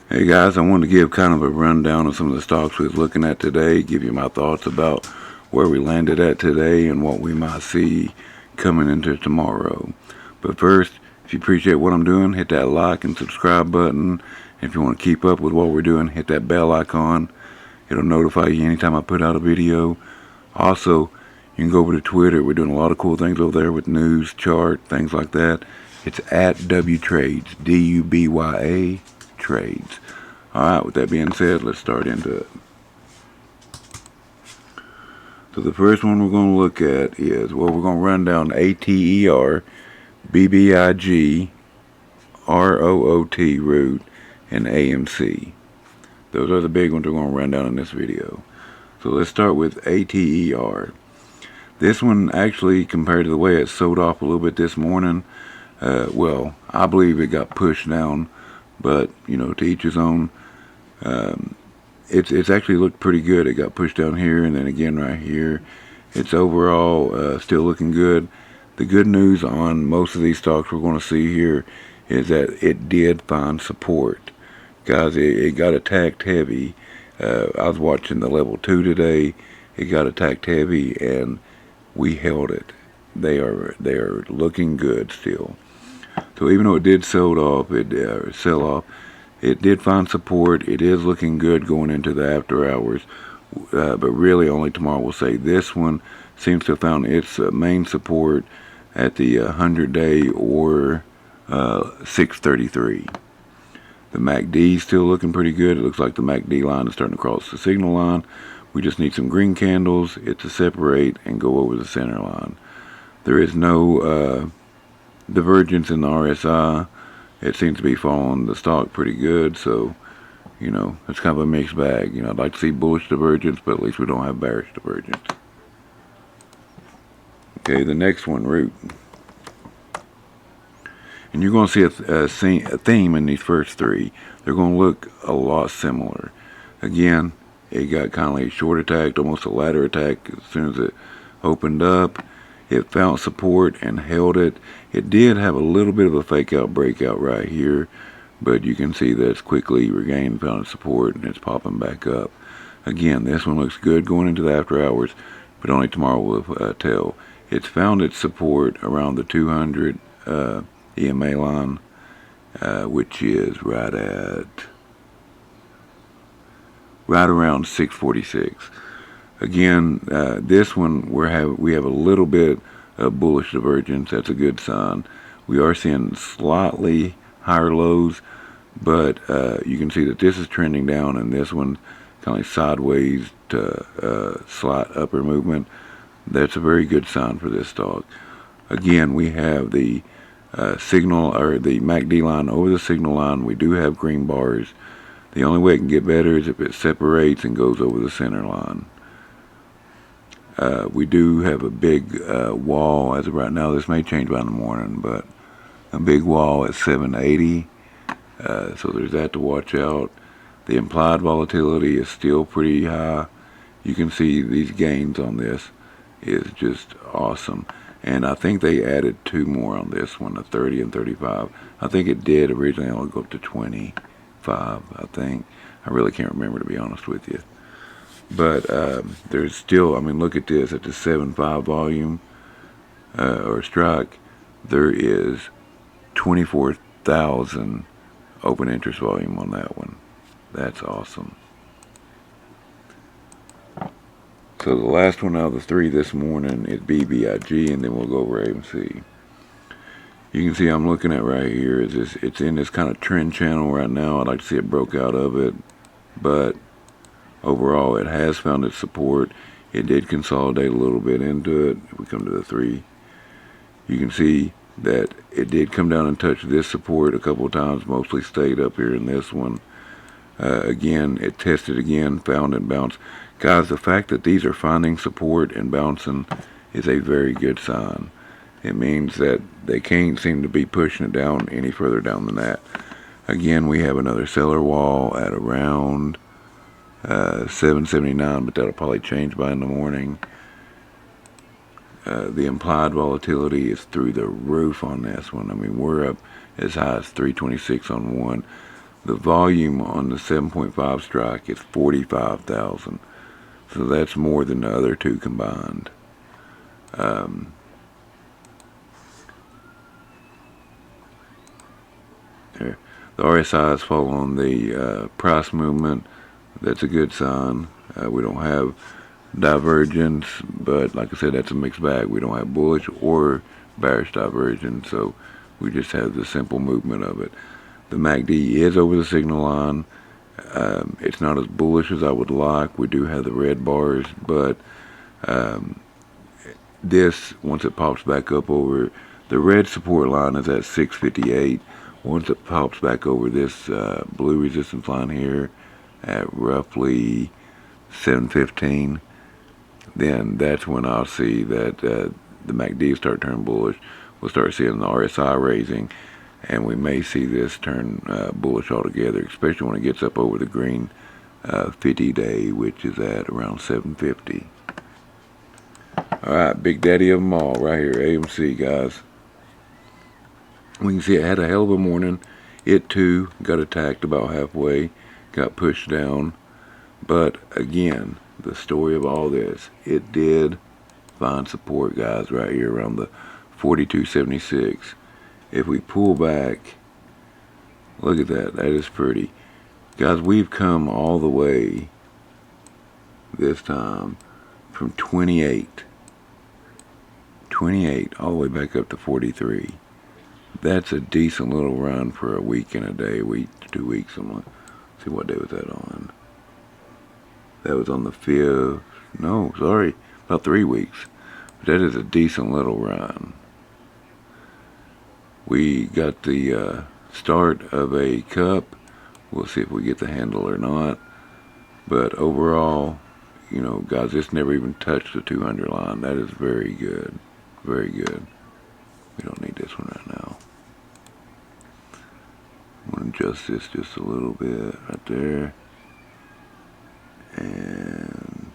Hey guys, I wanted to give kind of a rundown of some of the stocks we was looking at today, give you my thoughts about where we landed at today and what we might see coming into tomorrow. But first, if you appreciate what I'm doing, hit that like and subscribe button. If you want to keep up with what we're doing, hit that bell icon. It'll notify you anytime I put out a video. Also, you can go over to Twitter. We're doing a lot of cool things over there with news, chart, things like that. It's at W Trades, DUBYA Trades. Alright, with that being said, let's start into it. So the first one we're going to look at is, well, we're going to run down ATER, BBIG, ROOT, Root, and AMC. Those are the big ones we're going to run down in this video. So let's start with ATER. This one actually, compared to the way it sold off a little bit this morning, well, I believe it got pushed down, but, to each his own. It's actually looked pretty good. It got pushed down here and then again right here. It's overall still looking good. The good news on most of these stocks we're going to see here is that it did find support. Guys, it got attacked heavy. I was watching the level 2 today. It got attacked heavy and we held it. They are looking good still. So even though it did sell off, it did find support. It is looking good going into the after hours, but really only tomorrow will say. This one seems to have found its main support at the 100-day or 633. The MACD is still looking pretty good. It looks like the MACD line is starting to cross the signal line. We just need some green candles, it to separate and go over the center line. There is no divergence in the RSI. It seems to be following the stock pretty good, so, it's kind of a mixed bag. I'd like to see bullish divergence, but at least we don't have bearish divergence. Okay, the next one, Root. And you're going to see a theme in these first three. They're going to look a lot similar. Again, it got kind of like short attacked, almost a ladder attack as soon as it opened up. It found support and held it. It did have a little bit of a fake out breakout right here, but you can see that it's quickly regained, found support, and it's popping back up. Again, this one looks good going into the after hours, but only tomorrow will tell. It's found its support around the 200 EMA line, which is right around 646. Again, this one we have a little bit of bullish divergence. That's a good sign. We are seeing slightly higher lows, but you can see that this is trending down, and this one kind of like sideways to slight upper movement. That's a very good sign for this stock. Again, we have the signal or the MACD line over the signal line. We do have green bars. The only way it can get better is if it separates and goes over the center line. We do have a big wall as of right now. This may change by the morning, but a big wall at 780. So there's that to watch out. The implied volatility is still pretty high. You can see these gains on this is just awesome. And I think they added 2 more on this one, a 30 and 35. I think it did originally only go up to 25, I think. I really can't remember, to be honest with you. But there's still, look at this, at the 7.5 volume or strike, there is 24,000 open interest volume on that one. That's awesome. So the last one out of the 3 this morning is BBIG, and then we'll go over AMC. You can see I'm looking at right here is it's in this kind of trend channel right now. I'd like to see it broke out of it, but overall, it has found its support. It did consolidate a little bit into it. If we come to the 3, you can see that it did come down and touch this support a couple of times, mostly stayed up here in this one. Again, it tested again, found and bounced. Guys, the fact that these are finding support and bouncing is a very good sign. It means that they can't seem to be pushing it down any further down than that. Again, we have another seller wall at around 779, but that'll probably change by in the morning. The implied volatility is through the roof on this one. We're up as high as 326 on one. The volume on the 7.5 strike is 45,000. So that's more than the other two combined. There. The RSI is following the price movement. That's a good sign. We don't have divergence, but like I said, that's a mixed bag. We don't have bullish or bearish divergence, so we just have the simple movement of it. The MACD is over the signal line. It's not as bullish as I would like. We do have the red bars, but this, once it pops back up over the red support line, is at 658. Once it pops back over this blue resistance line here at roughly 715, then that's when I'll see that the MACD start turning bullish. We'll start seeing the RSI raising, and we may see this turn bullish altogether, especially when it gets up over the green 50-day, which is at around 750. Alright, big daddy of them all right here, AMC, guys. We can see it had a hell of a morning. It too got attacked about halfway, got pushed down. But again, the story of all this, it did find support, guys, right here around the 42.76. If we pull back, look at that. That is pretty. Guys, we've come all the way this time from 28 all the way back up to 43. That's a decent little run for a week and a day, a week, 2 weeks. Let's see, what day was that on? That was on the 5th. No, sorry, about 3 weeks. But that is a decent little run. We got the start of a cup. We'll see if we get the handle or not. But overall, you know, guys, it's never even touched the 200 line. That is very good. Very good. We don't need this one right now. I'm going to adjust this just a little bit right there. And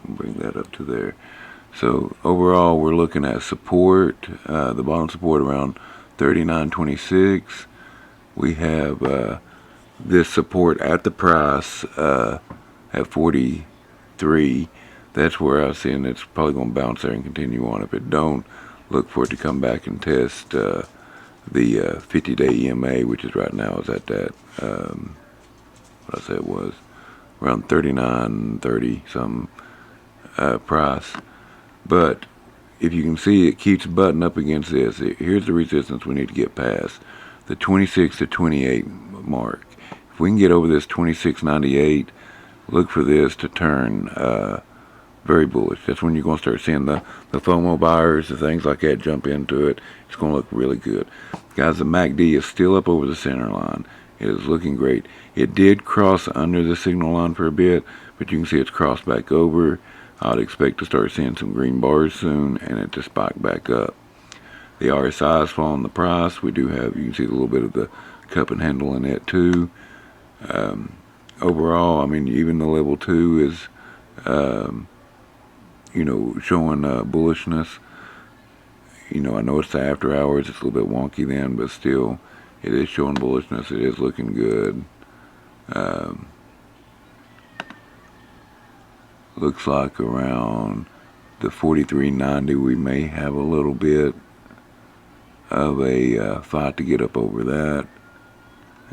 bring that up to there. So overall, we're looking at support, the bottom support around 39.26. We have this support at the price at 43. That's where I'm seeing it's probably going to bounce there and continue on. If it don't, look for it to come back and test the 50-day EMA, which is right now is at that, what I said it was, around 39.30 something price. But if you can see, it keeps butting up against this. Here's the resistance we need to get past, the 26 to 28 mark. If we can get over this 26.98, look for this to turn very bullish. That's when you're going to start seeing the FOMO buyers, the things like that jump into it. It's going to look really good. Guys, the MACD is still up over the center line. It is looking great. It did cross under the signal line for a bit, but you can see it's crossed back over. I'd expect to start seeing some green bars soon, and it to spike back up. The RSI is following the price. We do have, you can see a little bit of the cup and handle in it too. Overall, I mean, even the level 2 is, you know, showing bullishness. You know, I know it's the after hours. It's a little bit wonky then, but still, it is showing bullishness. It is looking good. Looks like around the 43.90 we may have a little bit of a fight to get up over that.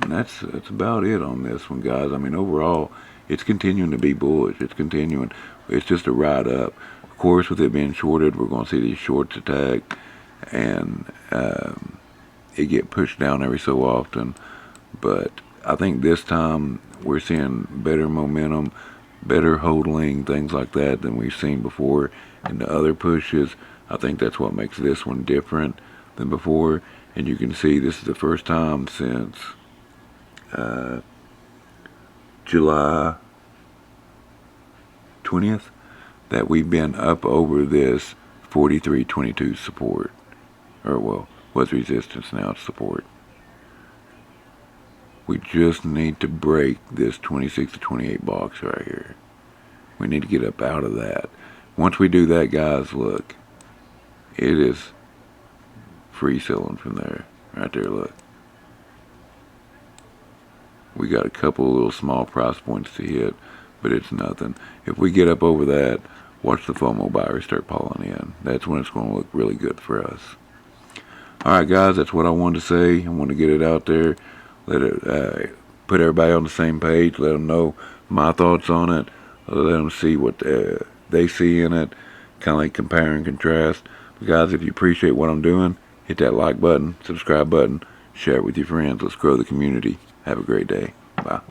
And that's about it on this one, guys. I mean, overall, it's continuing to be bullish. It's continuing. It's just a ride up. Of course, with it being shorted, we're going to see these shorts attack, and it get pushed down every so often. But I think this time we're seeing better momentum, better hodling, things like that than we've seen before in the other pushes. I think that's what makes this one different than before. And you can see this is the first time since July 20th that we've been up over this 43.22 support, or well, was resistance, now it's support. We just need to break this 26 to 28 box right here. We need to get up out of that. Once we do that, guys, look, it is free selling from there. Right there, look. We got a couple of little small price points to hit, but it's nothing. If we get up over that, watch the FOMO buyers start piling in. That's when it's going to look really good for us. Alright guys, that's what I wanted to say. I want to get it out there. Let it put everybody on the same page. Let them know my thoughts on it. Let them see what they see in it. Kind of like compare and contrast. But guys, if you appreciate what I'm doing, hit that like button, subscribe button, share it with your friends. Let's grow the community. Have a great day. Bye.